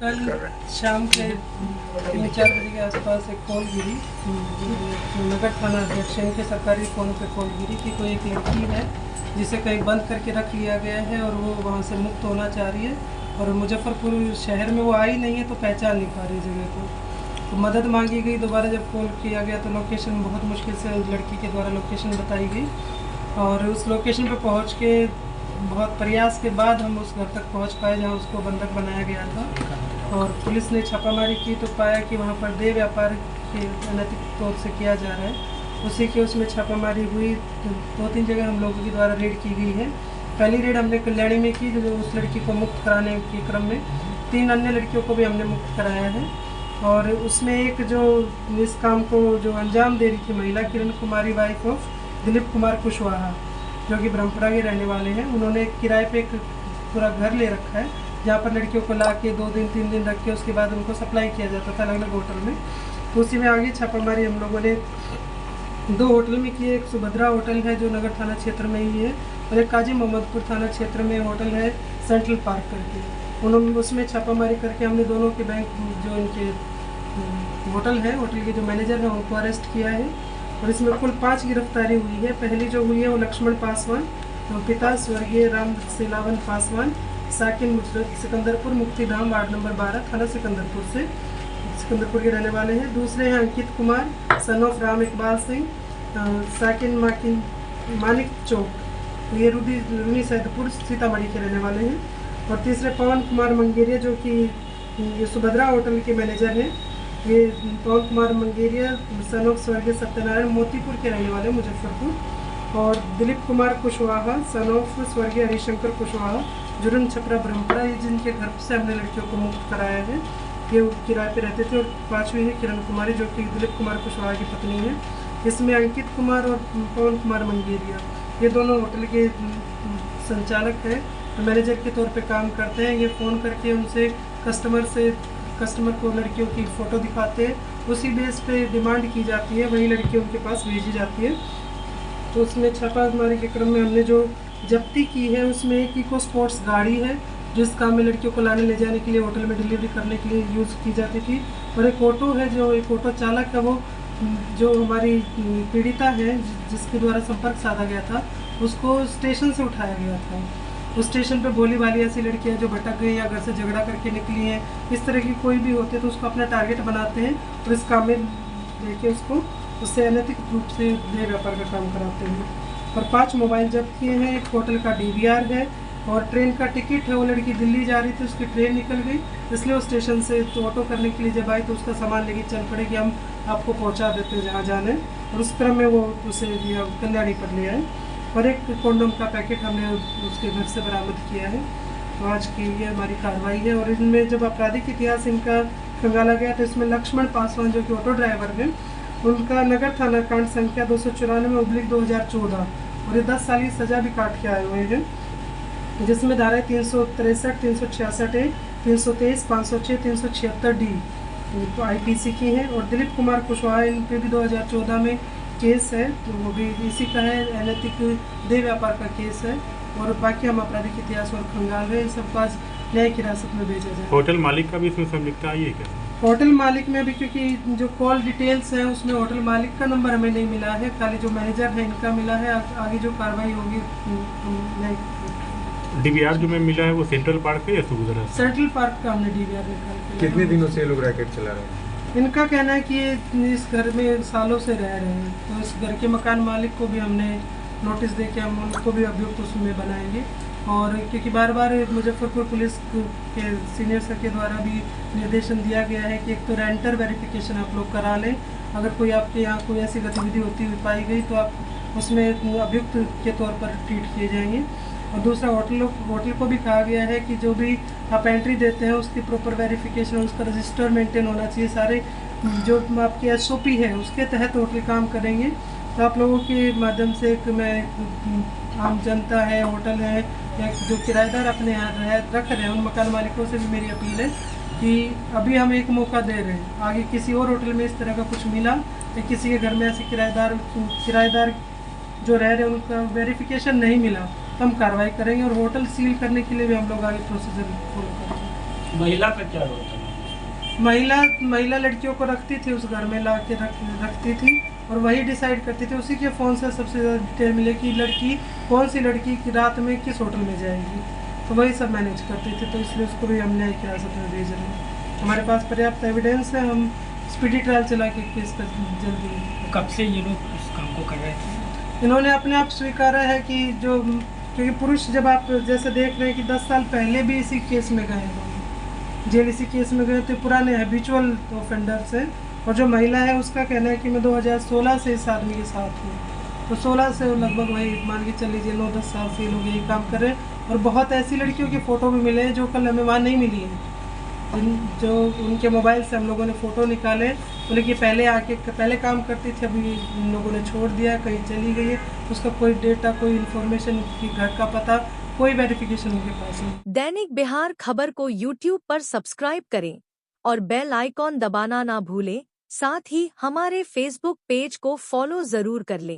कल शाम के 3-4 बजे के आसपास एक कॉल गिरी, नगर थाना अध्यक्ष के सरकारी फ़ोन पे कॉल गिरी कि कोई एक लड़की है जिसे कहीं बंद करके रख लिया गया है और वो वहाँ से मुक्त होना चाह रही है और मुजफ्फरपुर शहर में वो आई नहीं है तो पहचान नहीं पा रही जगह को। तो मदद मांगी गई। दोबारा जब कॉल किया गया तो लोकेशन बहुत मुश्किल से लड़की के द्वारा लोकेशन बताई गई और उस लोकेशन पर पहुँच के बहुत प्रयास के बाद हम उस घर तक पहुंच पाए जहां उसको बंधक बनाया गया था। और पुलिस ने छापामारी की तो पाया कि वहां पर देह व्यापार के अनैतिक तौर से किया जा रहा है। उसी के उसमें छापामारी हुई। 2-3 जगह हम लोगों के द्वारा रेड की गई है। पहली रेड हमने कल्याणी में की जो उस लड़की को मुक्त कराने के क्रम में 3 अन्य लड़कियों को भी हमने मुक्त कराया है। और उसमें एक जो इस काम को जो अंजाम दे रही थी महिला किरण कुमारी वाइफ ऑफ दिलीप कुमार कुशवाहा जो कि ब्रह्मपुरा के रहने वाले हैं, उन्होंने किराए पे एक पूरा घर ले रखा है जहाँ पर लड़कियों को ला के 2 दिन 3 दिन रख के उसके बाद उनको सप्लाई किया जाता था अलग अलग होटल में। तो उसी में आगे छापामारी हम लोगों ने 2 होटल में की। एक सुभद्रा होटल है जो नगर थाना क्षेत्र में ही है और एक काजी मोहम्मदपुर थाना क्षेत्र में होटल है सेंट्रल पार्क करके। उन्होंने उसमें छापामारी करके हमने दोनों के बैंक जो इनके होटल है होटल के जो मैनेजर हैं उनको अरेस्ट किया है और इसमें कुल 5 गिरफ्तारी हुई है। पहली जो हुई है वो लक्ष्मण पासवान, पिता स्वर्गीय राम सिलावन पासवान, साकिन सिकंदरपुर मुक्तिधाम वार्ड नंबर 12 थाना सिकंदरपुर के रहने वाले हैं। दूसरे हैं अंकित कुमार सन ऑफ राम इकबाल सिंह, साकिन मानिक चौक, ये रूनी सैदपुर सीतामढ़ी के रहने वाले हैं। और तीसरे पवन कुमार मंगेरिया जो कि ये सुभद्रा होटल के मैनेजर हैं। ये पवन कुमार मंगेरिया सन ऑफ स्वर्गीय सत्यनारायण मोतीपुर के रहने वाले मुजफ्फरपुर। और दिलीप कुमार कुशवाहा सन ऑफ स्वर्गीय हरिशंकर कुशवाहा जुर्न छपरा ब्रह्मपुरा, ये जिनके घर से हमने लड़कियों को मुक्त कराया है। ये किराए पे रहते थे। और 5वीं है किरण कुमारी जो कि दिलीप कुमार कुशवाहा की पत्नी है। इसमें अंकित कुमार और पवन कुमार मंगेरिया ये दोनों होटल के संचालक हैं, मैनेजर के तौर पे काम करते हैं। ये फ़ोन करके उनसे कस्टमर को लड़कियों की फ़ोटो दिखाते हैं, उसी बेस पे डिमांड की जाती है, वही लड़की उनके पास भेजी जाती है। तो उसमें छापामारी के क्रम में हमने जो जब्ती की है उसमें एक इको स्पोर्ट्स गाड़ी है जिस काम में लड़कियों को लाने ले जाने के लिए होटल में डिलीवरी करने के लिए यूज़ की जाती थी। और एक ऑटो है जो एक ऑटो चालक है वो जो हमारी पीड़िता है जिसके द्वारा संपर्क साधा गया था उसको स्टेशन से उठाया गया था। उस स्टेशन पे भोली भाली ऐसी लड़कियां जो भटक गई या घर से झगड़ा करके निकली हैं, इस तरह की कोई भी होते तो उसको अपना टारगेट बनाते हैं और इस काम में लेके उससे अनैतिक रूप से देह व्यापार का काम कराते हैं। और 5 मोबाइल जब्त किए हैं। एक होटल का DVR है और ट्रेन का टिकट है। वो लड़की दिल्ली जा रही थी, उसकी ट्रेन निकल गई इसलिए वो स्टेशन से तो ऑटो करने के लिए जब आई तो उसका सामान लेके चल पड़े कि हम आपको पहुँचा देते हैं जहाँ जाना है। और उस क्रम में वो उसे कल्याणी पर ले आए। और एक कॉन्डोम का पैकेट हमने उसके घर से बरामद किया है। तो आज की ये हमारी कार्रवाई है। और इनमें जब आपराधिक इतिहास इनका खंगाला गया तो इसमें लक्ष्मण पासवान जो कि ऑटो ड्राइवर हैं उनका नगर थाना कांड संख्या 294/2014 और ये 10 साल की सजा भी काट के आए हुए हैं जिसमें धाराएं 363, 366A, 323, 506, 376D तो IPC की हैं। और दिलीप कुमार कुशवाहा इन पे भी 2014 में केस है तो वो भी इसी का है, अनैतिक देह व्यापार का केस है। और बाकी हम आपराधिक इतिहास और खंगाल है, सब पास न्यायिक हिरासत में भेजा जाए। होटल मालिक का भी इसमें संलिप्तता आई है क्या? होटल मालिक में भी क्योंकि जो कॉल डिटेल्स है उसमें होटल मालिक का नंबर हमें नहीं मिला है, खाली जो मैनेजर है इनका मिला है। आगे जो कार्रवाई होगी DVR जो में मिला है वो सेंट्रल पार्क है या सुभद्रा? सेंट्रल पार्क का हमने DVR निकाल। कितने दिनों से ये लोग रैकेट चला रहे हैं? इनका कहना है कि इस घर में सालों से रह रहे हैं तो इस घर के मकान मालिक को भी हमने नोटिस दे के हम उनको भी अभियुक्त उसमें बनाएंगे। और क्योंकि बार बार मुजफ्फरपुर पुलिस के सीनियर सर के द्वारा भी निर्देशन दिया गया है कि एक तो रेंटर वेरिफिकेशन आप लोग करा लें, अगर कोई आपके यहाँ कोई ऐसी गतिविधि होती हुई पाई गई तो आप उसमें अभियुक्त के तौर पर ट्रीट किए जाएंगे। और दूसरा होटल को भी कहा गया है कि जो भी आप एंट्री देते हैं उसकी प्रॉपर वेरिफिकेशन, उसका रजिस्टर मेंटेन होना चाहिए। सारे जो आपकी SOP है उसके तहत होटल काम करेंगे। तो आप लोगों के माध्यम से मैं आम जनता है, होटल है या जो किराएदार अपने यहाँ रख रहे हैं उन मकान मालिकों से भी मेरी अपील है कि अभी हम एक मौका दे रहे हैं, आगे किसी और होटल में इस तरह का कुछ मिला या किसी के घर में ऐसे किराएदार जो रह रहे हैं उनका वेरिफिकेशन नहीं मिला तो हम कार्रवाई करेंगे। और होटल सील करने के लिए भी हम लोग आगे प्रोसीजर फॉलो करेंगे। महिला का क्या रोल था? महिला महिला लड़कियों को रखती थी, उस घर में ला के रखती थी और वही डिसाइड करती थी। उसी के फ़ोन से सबसे ज़्यादा डिटेल मिले कि लड़की कौन सी लड़की की रात में किस होटल में जाएगी, तो वही सब मैनेज करते थे। तो इसलिए उसको भी हम न्यायिक हिरासत में भेज रहे हैं। हमारे पास पर्याप्त एविडेंस है, हम स्पीडी ट्रायल चला के केस पर जल्दी। कब से ये लोग उस काम को कर रहे थे? इन्होंने अपने आप स्वीकारा है कि जो, क्योंकि पुरुष जब आप जैसे देख रहे हैं कि 10 साल पहले भी इसी केस में गए हैं, जेल इसी केस में गए थे, पुराने हैबिचुअल ऑफेंडर्स हैं। और जो महिला है उसका कहना है कि मैं 2016 से इस आदमी के साथ हूँ, तो 16 से लगभग वही मान के चल लीजिए 9-10 साल से ये लोग यही काम कर रहे हैं। और बहुत ऐसी लड़कियों की फ़ोटो भी मिले हैं जो कल हमें वहाँ नहीं मिली है, जो उनके मोबाइल से हम लोगों ने फ़ोटो निकाले, बोले कि पहले काम करती थी, अभी इन लोगों ने छोड़ दिया, कहीं चली गई है, उसका कोई डेटा, कोई इन्फॉर्मेशन, की घर का पता, कोई वेरिफिकेशन उनके पास नहीं। दैनिक बिहार खबर को YouTube पर सब्सक्राइब करें और बेल आइकॉन दबाना ना भूलें। साथ ही हमारे Facebook पेज को फॉलो जरूर कर लें।